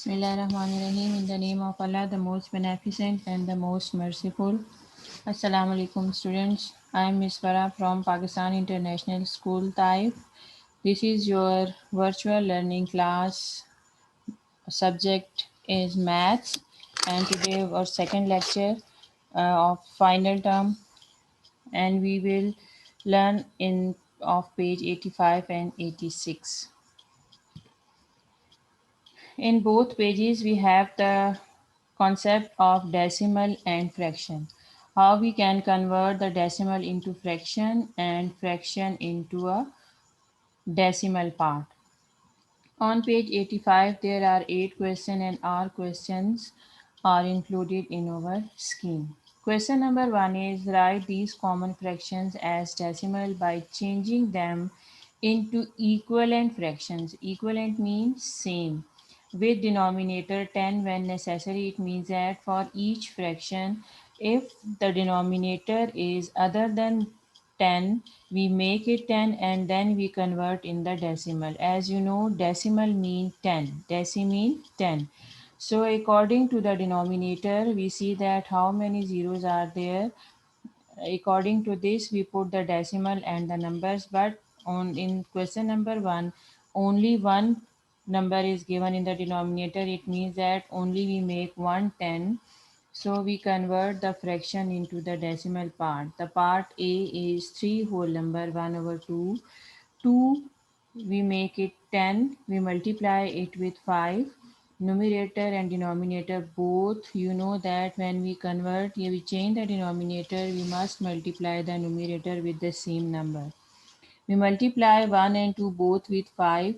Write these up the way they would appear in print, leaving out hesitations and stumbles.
Bismillahirrahmanirrahim. In the name of Allah, the most beneficent and the most merciful. Assalamu alaikum, students. I am Miss Farah from Pakistan International School, Taif. This is your virtual learning class. Subject is maths, and today our second lecture of final term, and we will learn in of page 85 and 86. In both pages, we have the concept of decimal and fraction. How we can convert the decimal into fraction and fraction into a decimal part. On page 85, there are 8 questions and all questions are included in our scheme. Question number 1 is write these common fractions as decimal by changing them into equivalent fractions. Equivalent means same. With denominator 10 when necessary, it means that for each fraction, if the denominator is other than 10, we make it 10 and then we convert in the decimal. As you know, decimal mean 10. Deci mean 10. So according to the denominator, we see that how many zeros are there. According to this, we put the decimal and the numbers, but on in question number 1, only one number is given in the denominator. It means that only we make 110. So we convert the fraction into the decimal part. The part A is 3 whole number 1 over 2. 2 we make it 10. We multiply it with 5. Numerator and denominator both, you know that when we convert, we change the denominator, we must multiply the numerator with the same number. We multiply 1 and 2 both with 5.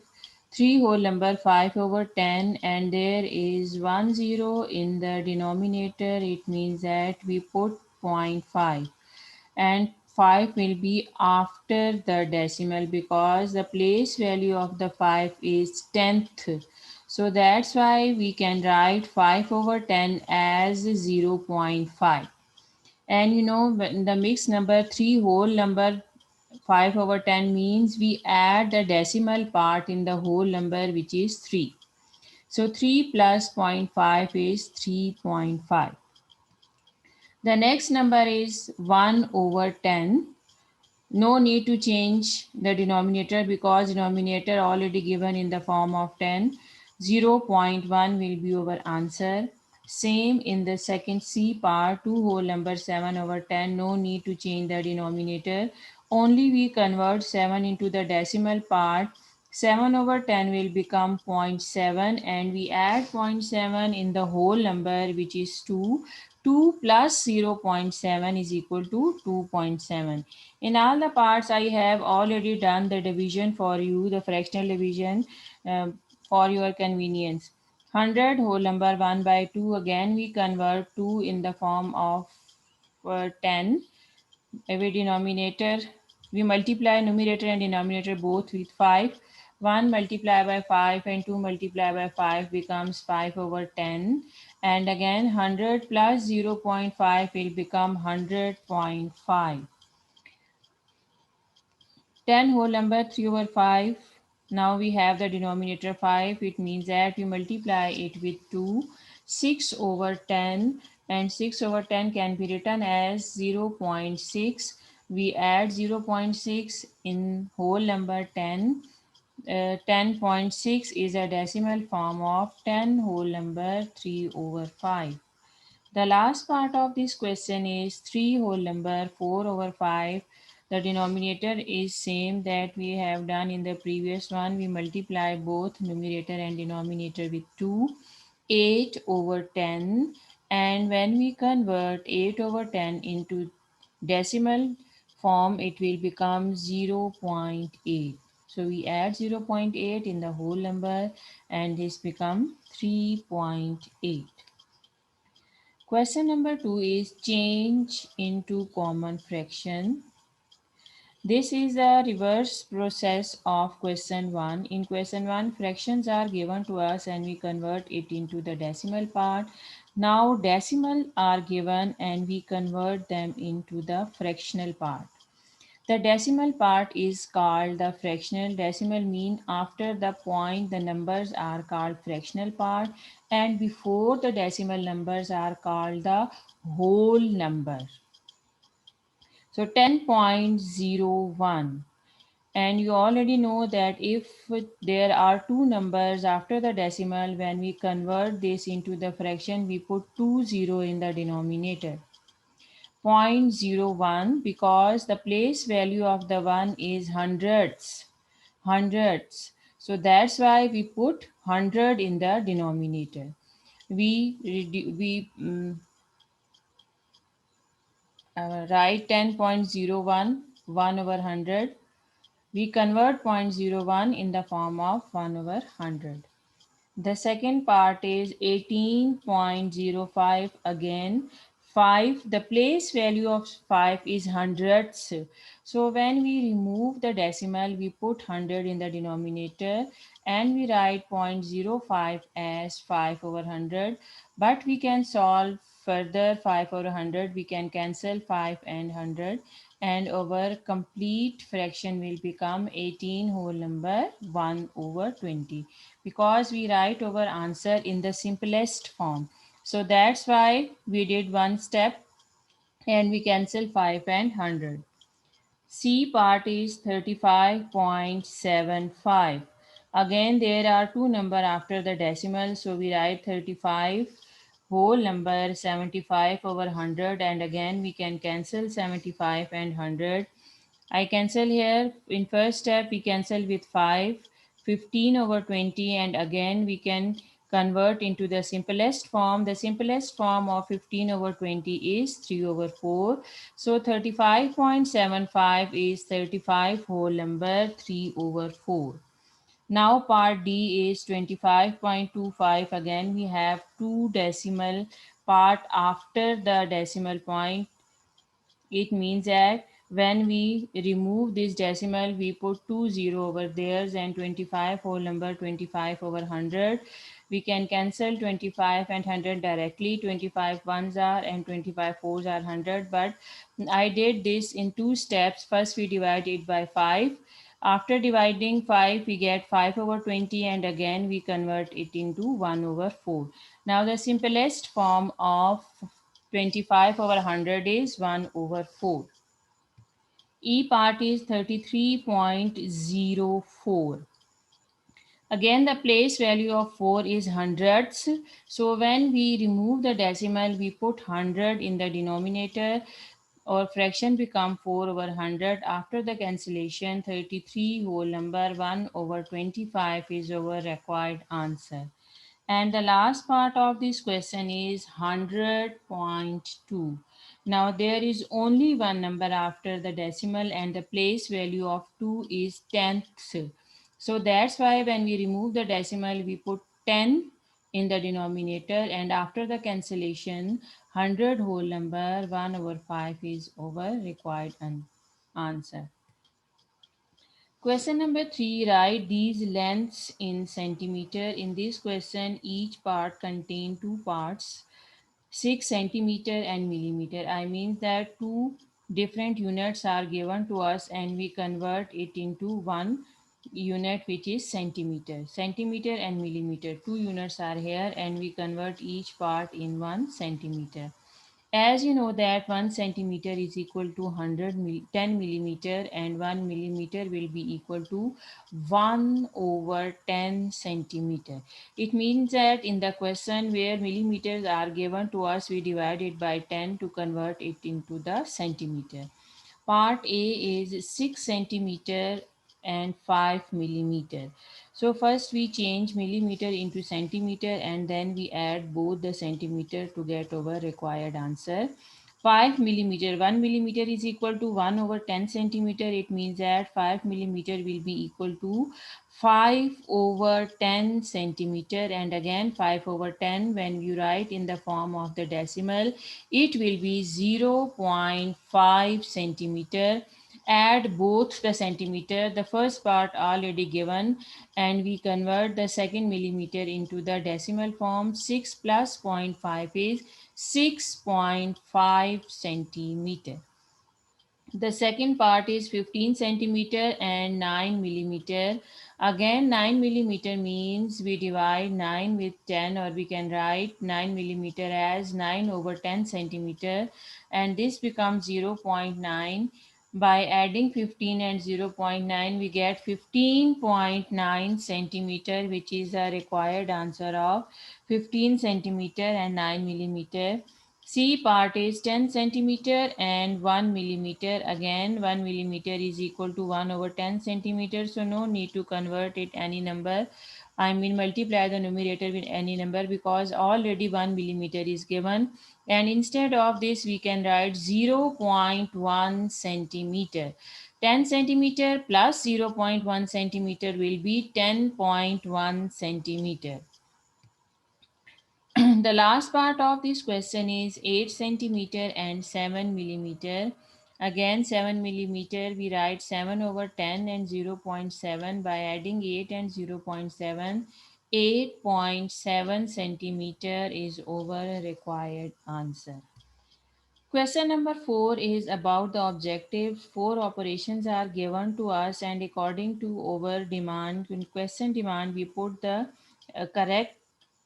3 whole number 5 over 10, and there is 1 0 in the denominator. It means that we put 0.5, and 5 will be after the decimal because the place value of the 5 is 10th. So that's why we can write 5 over 10 as 0.5. And you know, when the mixed number 3 whole number 5 over 10 means we add the decimal part in the whole number, which is 3. So 3 plus 0.5 is 3.5. The next number is 1 over 10. No need to change the denominator because denominator already given in the form of 10. 0.1 will be our answer. Same in the second C part, 2 whole number 7 over 10. No need to change the denominator. Only we convert 7 into the decimal part. 7 over 10 will become zero point 0.7, and we add 0.7 in the whole number, which is 2. 2 plus 0.7 is equal to 2.7. In all the parts, I have already done the division for you, the fractional division, for your convenience. 100 whole number 1 by 2. Again, we convert 2 in the form of 10. Every denominator, we multiply numerator and denominator both with 5. 1 multiplied by 5 and 2 multiplied by 5 becomes 5 over 10. And again, 100 plus 0.5 will become 100.5. 10 whole number 3 over 5. Now we have the denominator 5. It means that we multiply it with 2. 6 over 10, and 6 over 10 can be written as 0.6. We add 0.6 in whole number 10. 10.6 is a decimal form of 10 whole number 3 over 5. The last part of this question is 3 whole number 4 over 5. The denominator is same that we have done in the previous one. We multiply both numerator and denominator with 2. 8 over 10. And when we convert 8 over 10 into decimal form, it will become 0.8. So we add 0.8 in the whole number and this become 3.8. Question number 2 is change into common fraction. This is a reverse process of question 1. In question 1, fractions are given to us and we convert it into the decimal part. Now decimal are given and we convert them into the fractional part. The decimal part is called the fractional. Decimal mean after the point the numbers are called fractional part, and before the decimal numbers are called the whole number. So 10.01, and you already know that if there are two numbers after the decimal, when we convert this into the fraction we put 20 in the denominator. 0.01 because the place value of the 1 is hundreds, so that's why we put 100 in the denominator. We write 10.01 1 over 100. We convert 0.01 in the form of 1 over 100. The second part is 18.05. Again, 5. The place value of 5 is hundredths. So when we remove the decimal, we put 100 in the denominator and we write 0.05 as 5 over 100. But we can solve further 5 over 100. We can cancel 5 and 100, and our complete fraction will become 18 whole number 1 over 20, because we write our answer in the simplest form. So that's why we did one step and we cancel 5 and 100. C part is 35.75. Again, there are two numbers after the decimal, so we write 35 whole number 75 over 100, and again we can cancel 75 and 100. I cancel here. In first step, we cancel with 5, 15 over 20, and again we can convert into the simplest form. The simplest form of 15 over 20 is 3 over 4. So 35.75 is 35 whole number 3 over 4. Now part D is 25.25. Again we have two decimal part after the decimal point. It means that when we remove this decimal, we put 20 over there, and 25 whole number 25 over 100. We can cancel 25 and 100 directly. 25 ones are and 25 fours are 100. But I did this in two steps. First, we divide it by 5. After dividing 5, we get 5 over 20, and again we convert it into 1 over 4. Now the simplest form of 25 over 100 is 1 over 4. E part is 33.04. Again, the place value of 4 is hundredths. So when we remove the decimal, we put 100 in the denominator. Our fraction become 4 over 100. After the cancellation, 33 whole number 1 over 25 is our required answer. And the last part of this question is 100.2. Now there is only one number after the decimal and the place value of 2 is tenths. So that's why when we remove the decimal, we put 10 in the denominator, and after the cancellation, 100 whole number 1 over 5 is our required answer. Question number 3, write these lengths in centimeter. In this question, each part contain two parts, 6 centimeter and millimeter. I mean that two different units are given to us and we convert it into one unit, which is centimeter. Centimeter and millimeter, two units are here and we convert each part in 1 centimeter. As you know that 1 centimeter is equal to 10 millimeter, and 1 millimeter will be equal to 1 over 10 centimeter. It means that in the question where millimeters are given to us, we divide it by 10 to convert it into the centimeter. Part A is 6 centimeter and 5 millimeter. So first we change millimeter into centimeter and then we add both the centimeter to get our required answer. 5 millimeter, 1 millimeter is equal to 1 over 10 centimeter. It means that 5 millimeter will be equal to 5 over 10 centimeter, and again 5 over 10 when you write in the form of the decimal, it will be 0.5 centimeter. Add both the centimeter, the first part already given, and we convert the second millimeter into the decimal form. 6 plus 0.5 is 6.5 centimeter. The second part is 15 centimeter and 9 millimeter. Again, 9 millimeter means we divide 9 with 10, or we can write 9 millimeter as 9 over 10 centimeter, and this becomes 0.9. By adding 15 and 0.9, we get 15.9 centimeter, which is the required answer of 15 centimeter and 9 millimeter. C part is 10 centimeter and 1 millimeter. Again, 1 millimeter is equal to 1 over 10 centimeters. So no need to convert it any number. I mean multiply the numerator with any number, because already 1 millimeter is given. And instead of this, we can write 0.1 centimeter. 10 centimeter plus 0.1 centimeter will be 10.1 centimeter. The last part of this question is 8 centimeter and 7 millimeter. Again, 7 millimeter, we write 7 over 10 and 0.7. By adding 8 and 0.7, 8.7 centimeter is our required answer. Question number 4 is about the objective. Four operations are given to us, and according to our demand, in question demand, we put the correct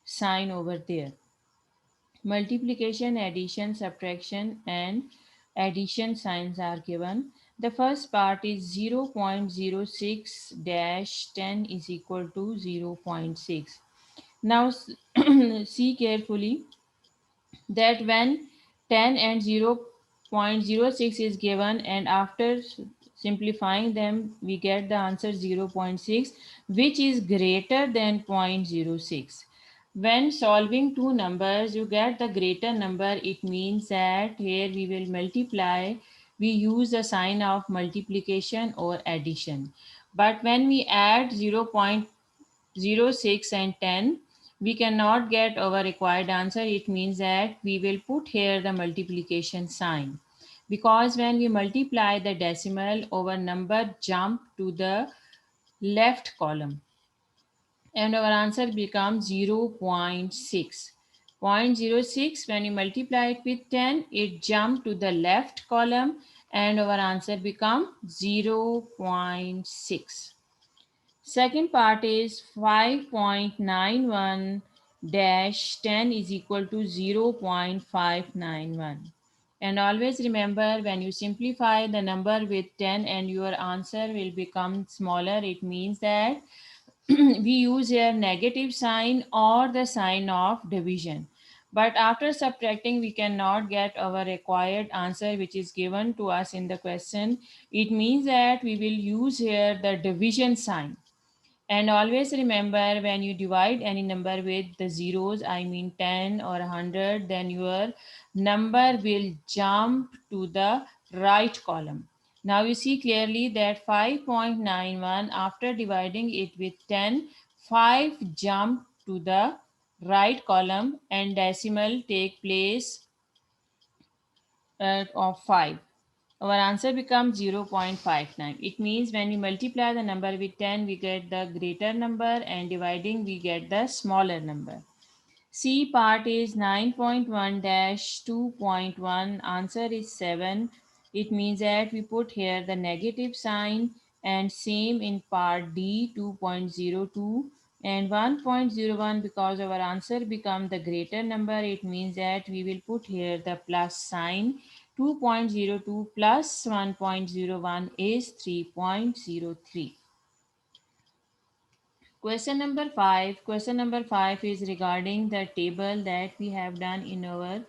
sign over there. Multiplication, addition, subtraction, and addition signs are given. The first part is 0.06 dash 10 is equal to 0.6. Now see carefully that when 10 and 0.06 is given, and after simplifying them we get the answer 0.6, which is greater than 0.06. When solving two numbers you get the greater number, it means that here we will multiply, we use a sign of multiplication or addition. But when we add 0.06 and 10, we cannot get our required answer. It means that we will put here the multiplication sign, because when we multiply the decimal, our number jump to the left column and our answer becomes 0.6. 0.06, when you multiply it with 10, it jump to the left column and our answer becomes 0.6. Second part is 5.91 dash 10 is equal to 0.591. And always remember, when you simplify the number with 10 and your answer will become smaller, it means that we use here negative sign or the sign of division. But after subtracting, we cannot get our required answer which is given to us in the question. It means that we will use here the division sign. And always remember, when you divide any number with the zeros, I mean 10 or 100, then your number will jump to the right column. Now you see clearly that 5.91, after dividing it with 10, 5 jump to the right column and decimal take place of 5. Our answer becomes 0.59. It means when we multiply the number with 10, we get the greater number, and dividing, we get the smaller number. C part is 9.1 dash 2.1. Answer is 7. It means that we put here the negative sign, and same in part D 2.02 and 1.01, because our answer become the greater number. It means that we will put here the plus sign. 2.02 plus 1.01 is 3.03. Question number 5. Question number 5 is regarding the table that we have done in our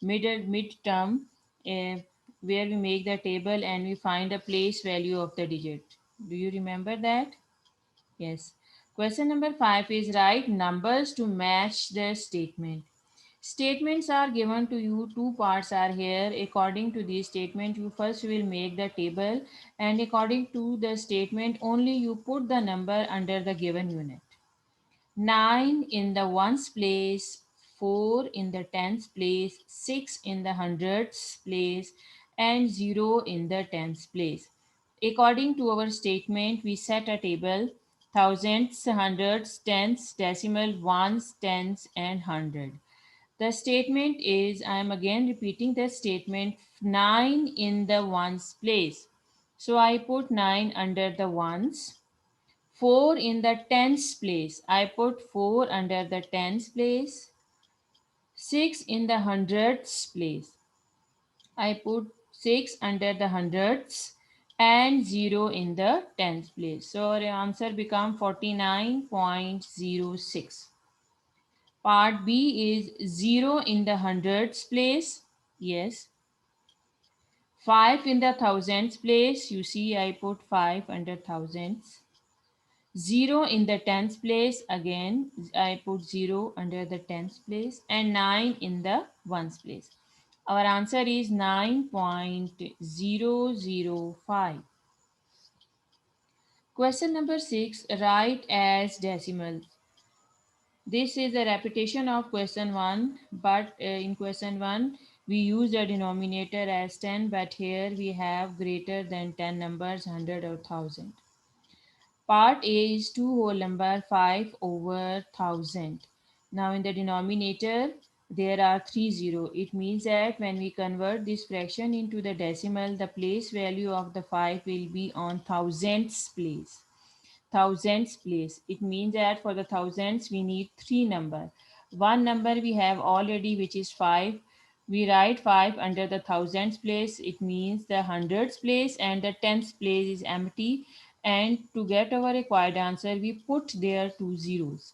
midterm, uh, where we make the table and we find the place value of the digit. Do you remember that? Yes. Question number 5 is write numbers to match the statement. Statements are given to you. Two parts are here. According to the statement, you first will make the table, and according to the statement, only you put the number under the given unit. 9 in the ones place, 4 in the tens place, 6 in the hundreds place, and 0 in the tens place. According to our statement, we set a table: thousands, hundreds, tens, decimal, ones, tens, and hundred. The statement is, I am again repeating the statement, 9 in the ones place. So I put 9 under the ones. 4 in the tens place. I put 4 under the tens place. 6 in the hundreds place. I put 6 under the hundreds and 0 in the tens place. So the answer become 49.06. Part B is 0 in the hundreds place. Yes. 5 in the thousands place. You see I put 5 under thousands. 0 in the tens place. Again I put 0 under the tens place. And 9 in the ones place. Our answer is 9.005. Question number 6. Write as decimals. This is a repetition of question 1, but in question 1 we use the denominator as 10, but here we have greater than 10 numbers, 100 or 1000. Part A is 2 whole number 5 over 1000. Now in the denominator there are 3 zero. It means that when we convert this fraction into the decimal, the place value of the 5 will be on thousandths place. Thousands place. It means that for the thousands we need three number. One number we have already, which is 5. We write 5 under the thousands place. It means the hundreds place, and the tens place is empty. And to get our required answer, we put there two zeros.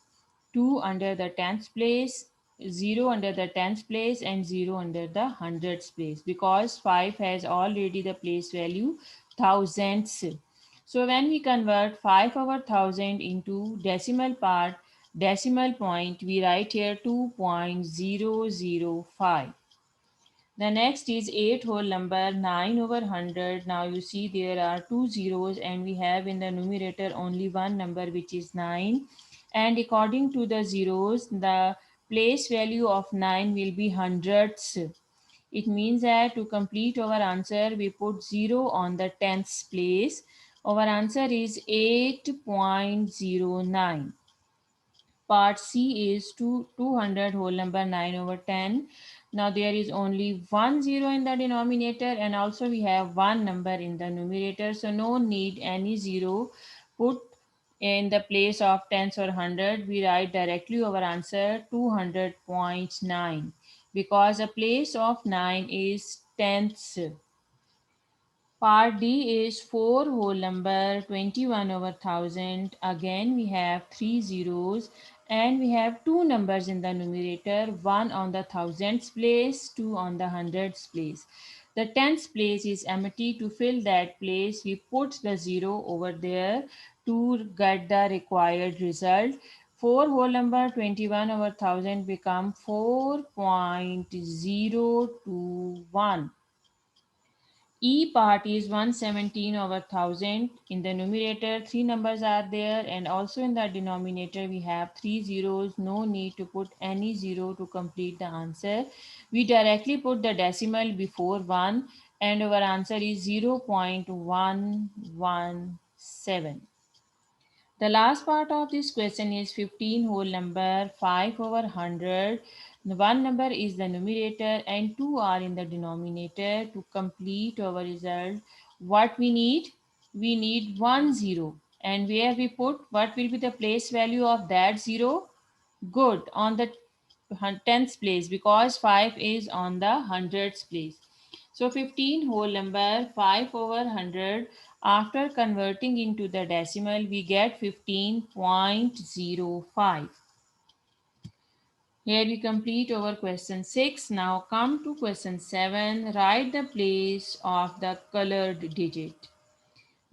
2 under the tens place, 0 under the tens place, and 0 under the hundreds place, because 5 has already the place value thousands. So when we convert 5 over 1000 into decimal part, decimal point, we write here 2.005. The next is 8 whole number 9 over 100. Now you see there are two zeros and we have in the numerator only one number, which is 9. And according to the zeros, the place value of 9 will be hundredths. It means that to complete our answer, we put 0 on the tenths place. Our answer is 8.09. Part C is 200 whole number 9 over 10. Now there is only one zero in the denominator, and also we have one number in the numerator. So no need any zero put in the place of tens or hundred. We write directly our answer 200.9, because the place of 9 is tenths. Part D is 4 whole number 21 over 1000. Again we have three zeros and we have two numbers in the numerator, one on the thousands place, two on the hundreds place. The tens place is empty. To fill that place, we put the zero over there to get the required result. 4 whole number 21 over 1000 become 4.021. E part is 117 over 1000. In the numerator, three numbers are there, and also in the denominator, we have three zeros. No need to put any zero to complete the answer. We directly put the decimal before 1, and our answer is 0.117. The last part of this question is 15 whole number 5 over 100. One number is the numerator and two are in the denominator. To complete our result, what we need? We need one zero. And where we put, what will be the place value of that zero? Good, on the tens place, because 5 is on the hundreds place. So 15 whole number 5 over 100. After converting into the decimal, we get 15.05. Here we complete our question 6. Now come to question 7. Write the place of the colored digit.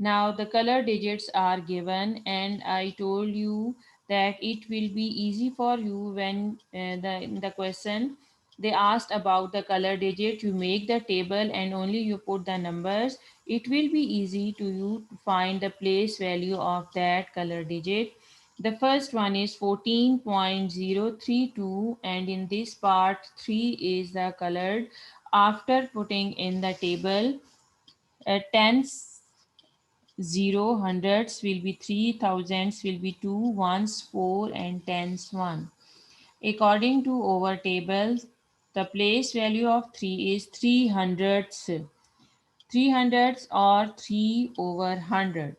Now the color digits are given, and I told you that it will be easy for you when in the question they asked about the color digit. You make the table and only you put the numbers. It will be easy to you to find the place value of that color digit. The first one is 14.032, and in this part 3 is the colored. After putting in the table, tens 0, hundreds will be 3, thousands will be 2, ones 4, and tens 1. According to our table, the place value of 3 is 3 hundredths. 3 hundredths or 3 over 100.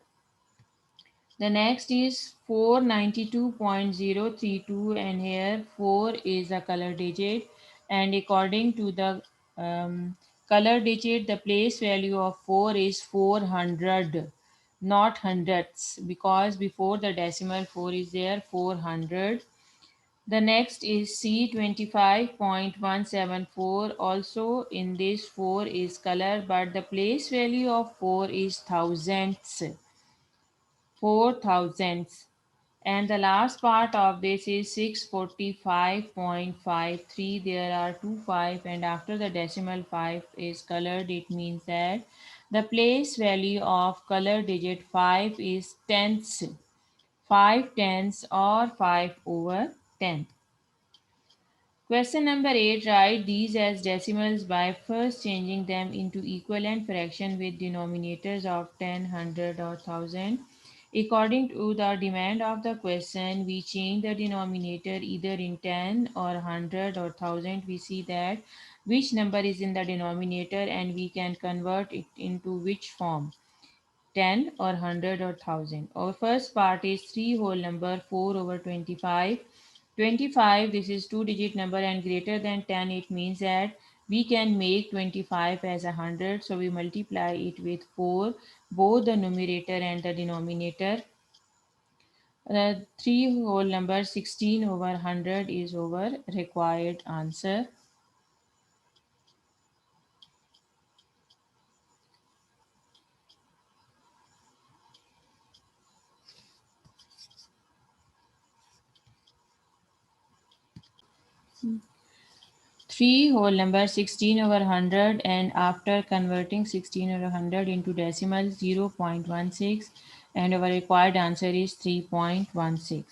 The next is 492.032, and here 4 is a color digit, and according to the color digit the place value of 4 is 400, not hundredths, because before the decimal 4 is there, 400. The next is C25.174. Also in this 4 is color, but the place value of 4 is thousandths. 4 thousandths. And the last part of this is 645.53. There are two 5, and after the decimal 5 is colored, it means that the place value of color digit 5 is tenths. 5 tenths or 5 over 10. Question number 8. Write these as decimals by first changing them into equivalent fraction with denominators of 10, 100 or 1000. According to the demand of the question, we change the denominator either in 10 or 100 or 1000. We see that which number is in the denominator and we can convert it into which form. 10 or 100 or 1000. Our first part is 3 whole number 4 over 25. 25, this is two digit number and greater than 10, it means that we can make 25 as 100. So we multiply it with 4, both the numerator and the denominator. 3 whole number 16 over 100 is our required answer. 3 whole number 16 over 100, and after converting 16 over 100 into decimal 0.16, and our required answer is 3.16.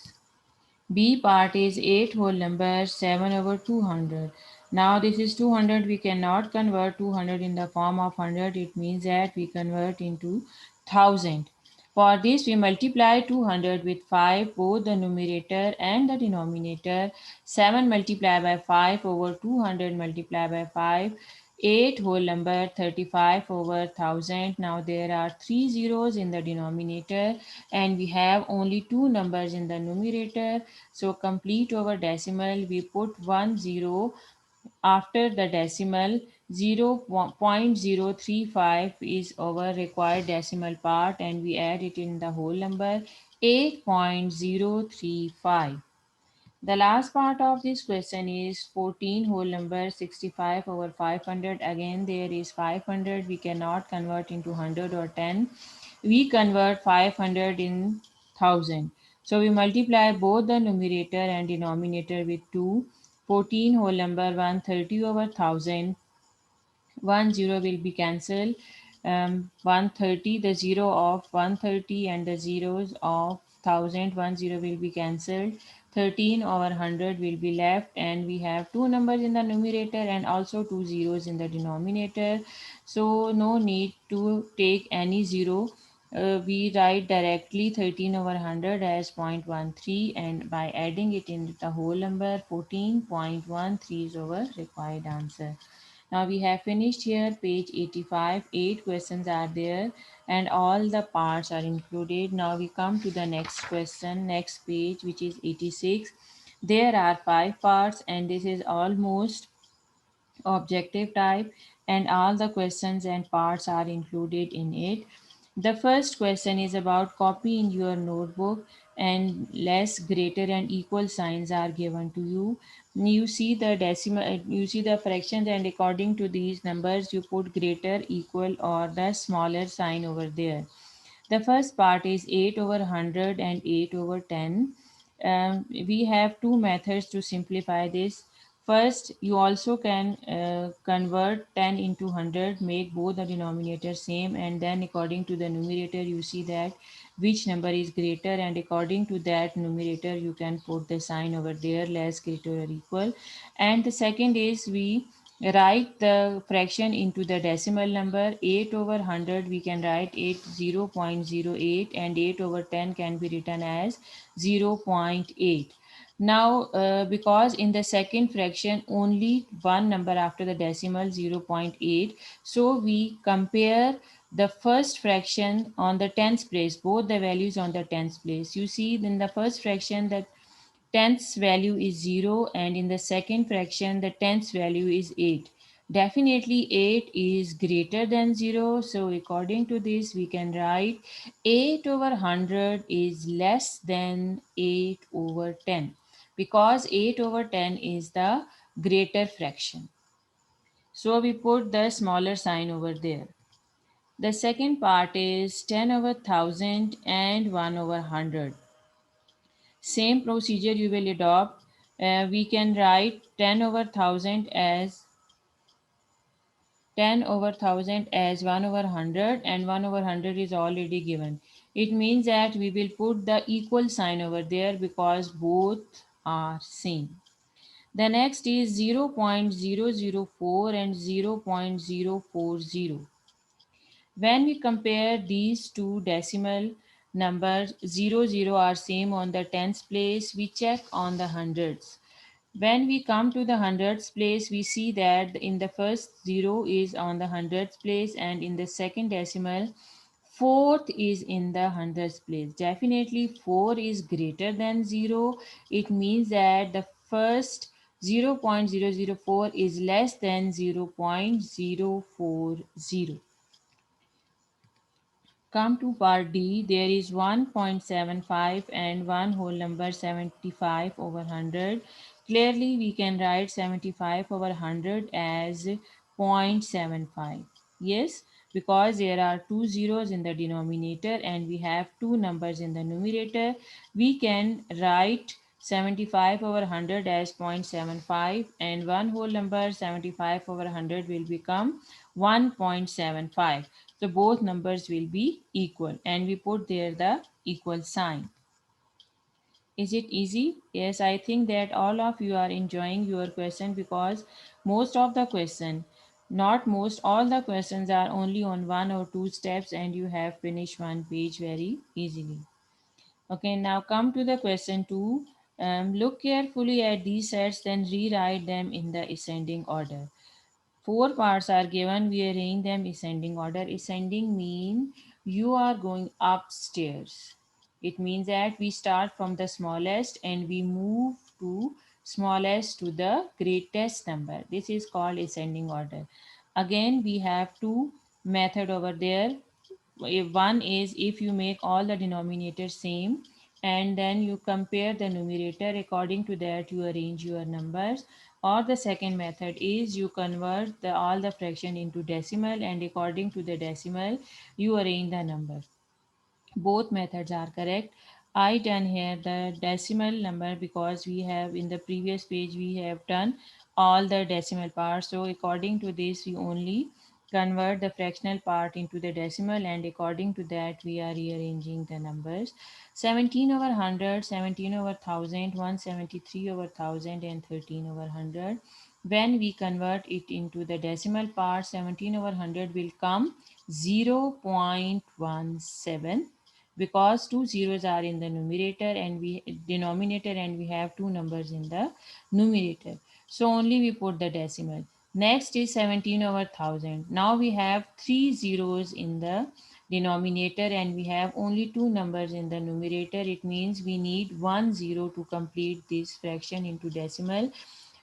B part is 8 whole number 7 over 200. Now this is 200. We cannot convert 200 in the form of 100. It means that we convert into 1000. For this we multiply 200 with 5, both the numerator and the denominator. 7 multiplied by 5 over 200 multiplied by 5. 8 whole number 35 over 1000. Now there are 3 zeros in the denominator and we have only 2 numbers in the numerator. So complete our decimal, we put 1 0 after the decimal. 0.035 is our required decimal part and we add it in the whole number 8.035. The last part of this question is 14 whole number 65 over 500. Again there is 500. We cannot convert into 100 or 10. We convert 500 in 1000. So we multiply both the numerator and denominator with 2. 14 whole number 130 over 1000. 1 0 will be cancelled. 130, the 0 of 130 and the zeros of 1000, 1 0 will be cancelled. 13 over 100 will be left, and we have two numbers in the numerator and also two zeros in the denominator. So no need to take any zero. We write directly 13 over 100 as 0.13, and by adding it in the whole number 14.13 is our required answer. Now we have finished here page 85. 8 questions are there and all the parts are included. Now we come to the next question, next page, which is 86. There are 5 parts and this is almost objective type, and all the questions and parts are included in it. The first question is about copy in your notebook, and less, greater and equal signs are given to you. You see the decimal, you see the fractions, and according to these numbers you put greater, equal or the smaller sign over there. The first part is 8 over 100 and 8 over 10. We have two methods to simplify this. First, you also can convert 10 into 100, make both the denominator same, and then according to the numerator you see that which number is greater, and according to that numerator you can put the sign over there, less, greater or equal. And the second is we write the fraction into the decimal number. 8 over 100 we can write 8 0.08, and 8 over 10 can be written as 0.8. Now, because in the second fraction only one number after the decimal 0.8, so we compare the first fraction on the tens place, both the values on the tens place. You see in the first fraction that tenths value is 0, and in the second fraction the tenths value is 8. Definitely 8 is greater than 0, so according to this we can write 8 over 100 is less than 8 over 10, because 8 over 10 is the greater fraction. So we put the smaller sign over there. The second part is 10 over 1000 and 1 over 100. Same procedure you will adopt. We can write 10 over 1000 as 1 over 100, and 1 over 100 is already given. It means that we will put the equal sign over there because both are same. The next is 0.004 and 0.040. When we compare these two decimal numbers, 0 are same on the tens place, we check on the hundreds. When we come to the hundreds place, we see that in the first 0 is on the hundreds place, and in the second decimal, fourth is in the hundreds place. Definitely 4 is greater than 0. It means that the first 0.004 is less than 0.040. Come to part D, there is 1.75 and one whole number 75 over 100. Clearly, we can write 75 over 100 as 0.75. Yes, because there are two zeros in the denominator and we have two numbers in the numerator, we can write 75 over 100 as 0.75, and one whole number 75 over 100 will become 1.75. So both numbers will be equal, and we put there the equal sign. Is it easy? Yes, I think that all of you are enjoying your question because most of the question, not most, all the questions are only on one or two steps and you have finished one page very easily. Okay, now come to the question 2. Look carefully at these sets, then rewrite them in the ascending order. Four parts are given, we arrange them ascending order. Ascending mean you are going upstairs. It means that we start from the smallest and we move to smallest to the greatest number. This is called ascending order. Again, we have two method over there. One is if you make all the denominators same and then you compare the numerator, according to that you arrange your numbers. Or the second method is you convert all the fraction into decimal, and according to the decimal you arrange the number. Both methods are correct. I done here the decimal number because we have in the previous page we have done all the decimal parts. So according to this we only convert the fractional part into the decimal, and according to that we are rearranging the numbers. 17 over 100, 17 over 1000, 173 over 1000 and 13 over 100. When we convert it into the decimal part, 17 over 100 will come 0.17, because two zeros are in the numerator and we denominator and we have two numbers in the numerator, so only we put the decimal. Next is 17 over 1000. Now we have three zeros in the denominator and we have only two numbers in the numerator. It means we need one zero to complete this fraction into decimal,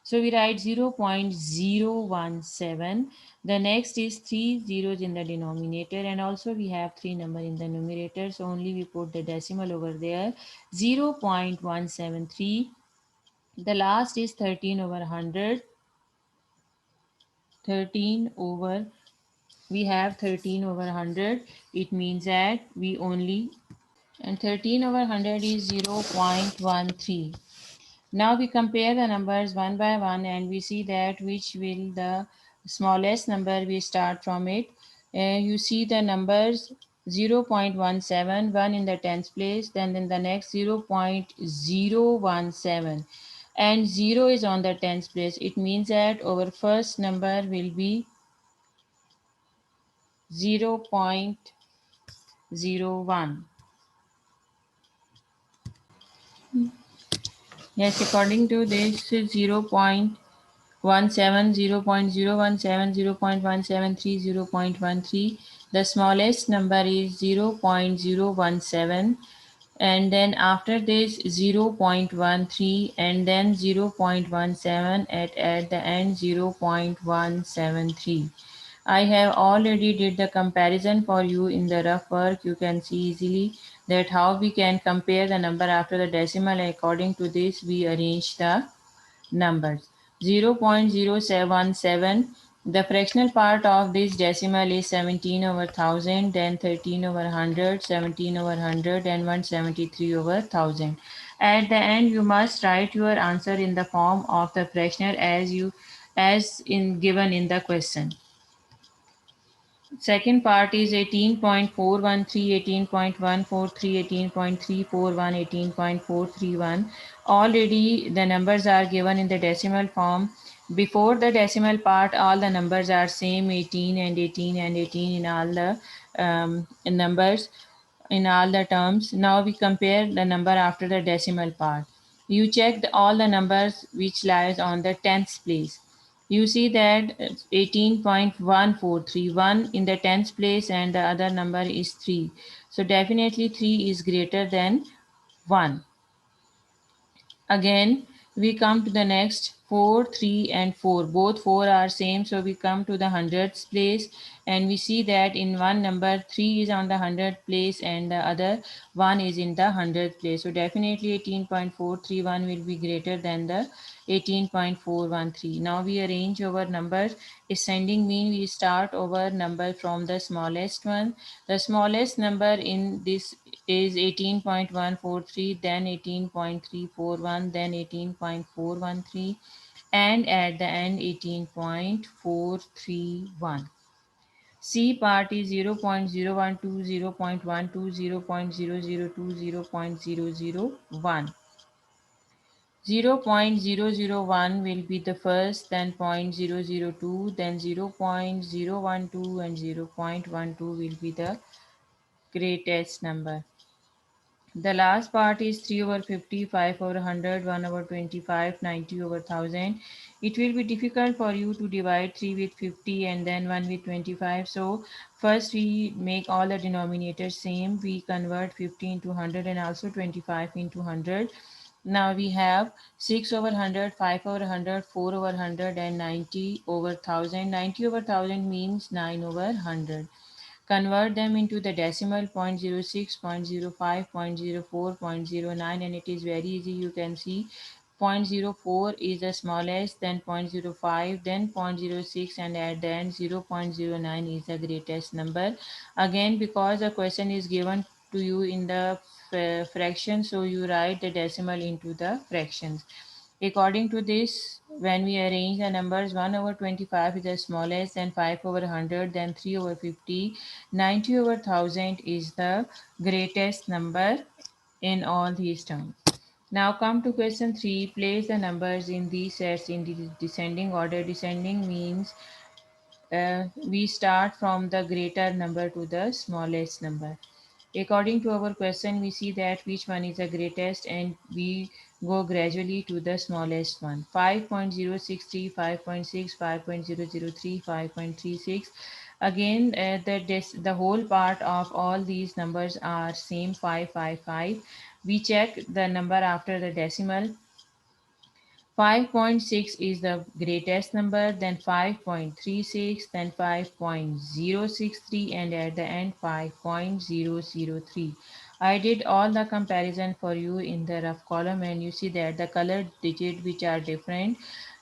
so we write 0.017. The next is three zeros in the denominator and also we have three number in the numerator. So only we put the decimal over there, 0.173. The last is 13 over 100. 13 over, we have 13 over 100. It means that we only, and 13 over 100 is 0.13. Now we compare the numbers one by one and we see that which will the smallest number we start from it. You see the numbers 0.17, 1 in the tens place, then in the next 0.017, and 0 is on the tens place. It means that our first number will be 0.01. Yes, according to this 0.17, 0.017, 0.173, 0.13. The smallest number is 0.017, and then after this 0.13, and then 0.17, at the end 0.173. I have already did the comparison for you in the rough work. You can see easily that how we can compare the number after the decimal. According to this, we arrange the numbers. 0.077. The fractional part of this decimal is 17 over 1000, then 13 over 100, 17 over 100, and 173 over 1000. At the end, you must write your answer in the form of the fractional as in given in the question. Second part is 18.413, 18.143, 18.341, 18.431. Already the numbers are given in the decimal form. Before the decimal part, all the numbers are same, 18 and 18 and 18 in all the numbers, in all the terms. Now we compare the number after the decimal part. You check all the numbers which lies on the tenths place. You see that 18.1431 in the tens place, and the other number is 3. So definitely 3 is greater than 1. Again, we come to the next 4, 3, and 4. Both 4 are same, so we come to the hundreds place, and we see that in one number 3 is on the hundred place and the other one is in the hundredth place. So definitely 18.431 will be greater than the 18.413. Now we arrange our numbers. Ascending mean we start our number from the smallest one. The smallest number in this is 18.143, then 18.341, then 18.413, and at the end 18.431. C part is 0.012, 0.12, 0.002, 0.001. 0.001 will be the first, then 0.002, then 0.012, and 0.12 will be the greatest number. The last part is 3 over 50, 5 over 100, 1 over 25, 90 over 1000. It will be difficult for you to divide 3 with 50 and then 1 with 25. So first we make all the denominators same. We convert 50 into 100 and also 25 into 100. Now we have 6 over 100, 5 over 100, 4 over 100, and 90 over 1000. 90 over 1000 means 9 over 100. Convert them into the decimal 0.06, 0.05, 0.04, 0.09, and it is very easy. You can see 0.04 is the smallest, then 0.05, then 0.06, and at the end 0.09 is the greatest number. Again, because the question is given to you in the fraction, so you write the decimal into the fractions. According to this, when we arrange the numbers, 1 over 25 is the smallest, then 5 over 100, then 3 over 50, 90 over 1000 is the greatest number in all these terms. Now come to question 3. Place the numbers in these sets in the descending order. Descending means we start from the greater number to the smallest number. According to our question, we see that which one is the greatest and we go gradually to the smallest one. 5.063, 5.6, 5.003, 5.36. Again, the whole part of all these numbers are same, 555. We check the number after the decimal. 5.6 is the greatest number, then 5.36, then 5.063, and at the end 5.003. I did all the comparison for you in the rough column, and you see that the colored digit which are different.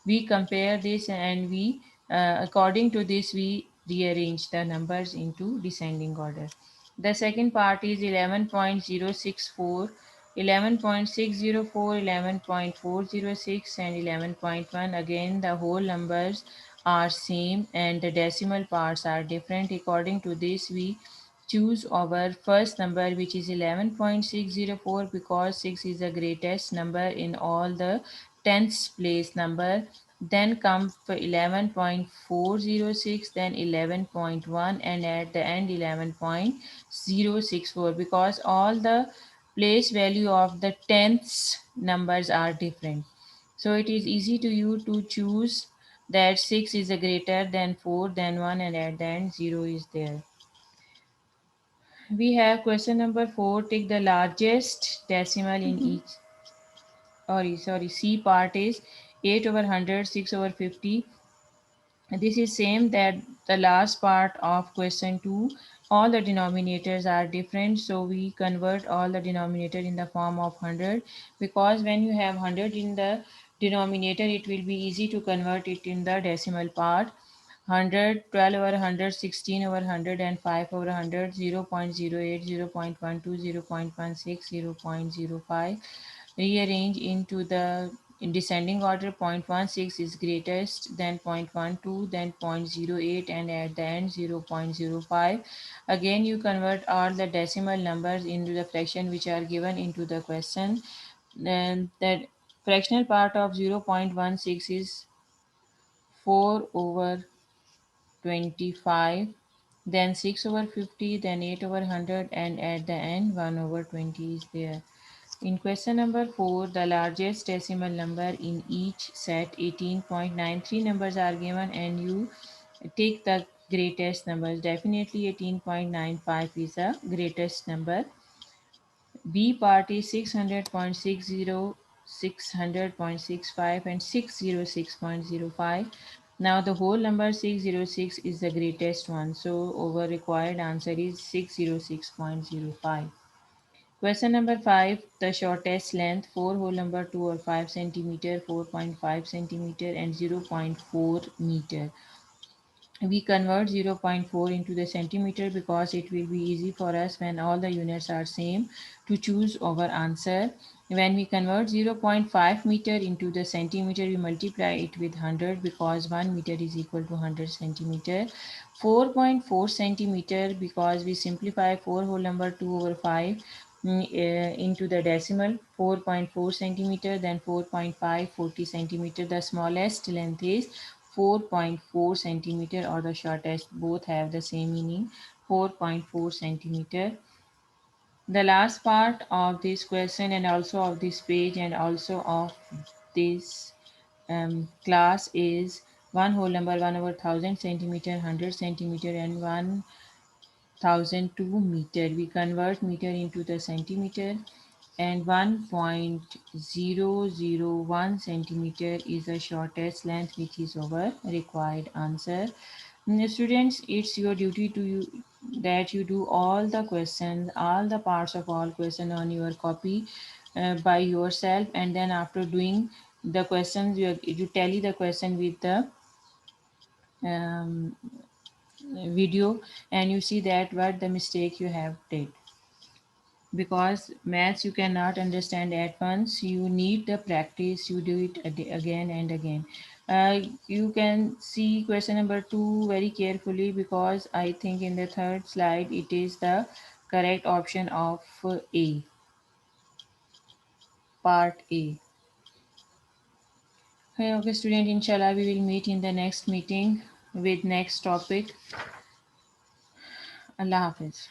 We compare this and we according to this we rearrange the numbers into descending order. The second part is 11.064, 11.604, 11.406, and 11.1. Again, the whole numbers are same and the decimal parts are different. According to this, we choose our first number, which is 11.604, because 6 is the greatest number in all the tens place number. Then comes 11.406, then 11.1, and at the end 11.064, because all the place value of the tenths numbers are different. So it is easy to you to choose that 6 is a greater than 4 than 1 and at the end 0 is there. We have question number 4. Take the largest decimal in Mm-hmm. each. C part is 8 over 100, 6 over 50. This is same that the last part of question 2. All the denominators are different, so we convert all the denominator in the form of 100, because when you have 100 in the denominator it will be easy to convert it in the decimal part. 100, 12 over 100, 16 over 100 and 5 over 100, 0. 0.08, 0.12, 0.16, 0.05. Rearrange into the in descending order. 0.16 is greatest, then 0.12, then 0.08, and at the end 0.05. Again, you convert all the decimal numbers into the fraction which are given into the question. Then that fractional part of 0.16 is 4 over 25, then 6 over 50, then 8 over 100, and at the end 1 over 20 is there. In question number 4, the largest decimal number in each set, 18.93 numbers are given, and you take the greatest numbers. Definitely 18.95 is the greatest number. B part is 600.60, 600.65, and 606.05. Now the whole number 606 is the greatest one. So our required answer is 606.05. Question number 5. The shortest length, 4 whole number 2 or 5 centimeter, 4.5 centimeter, and zero point 0.4 meter. We convert zero point 0.4 into the centimeter because it will be easy for us when all the units are same to choose our answer. When we convert zero point 0.5 meter into the centimeter, we multiply it with 100 because 1 meter is equal to 100 centimeter. 4.4 centimeter because we simplify 4 whole number 2 over 5 into the decimal. 4.4 centimeter, then 4.5, 40 centimeter. The smallest length is 4.4 centimeter, or the shortest. Both have the same meaning, 4.4 centimeter. The last part of this question and also of this page and also of this class is 1 whole number 1 over 1000 centimeter, 100 centimeter, and 1002 meter. We convert meter into the centimeter, and 1.001 centimeter is the shortest length, which is our required answer. Students, it's your duty to you that you do all the questions, all the parts of all question on your copy by yourself, and then after doing the questions, you tally the question with the um, video, and you see that what the mistake you have did. Because maths you cannot understand at once, you need the practice, you do it again and again. You can see question number 2 very carefully, because I think in the third slide it is the correct option of A, part A. Okay, student, inshallah we will meet in the next meeting with next topic. Allah Hafiz.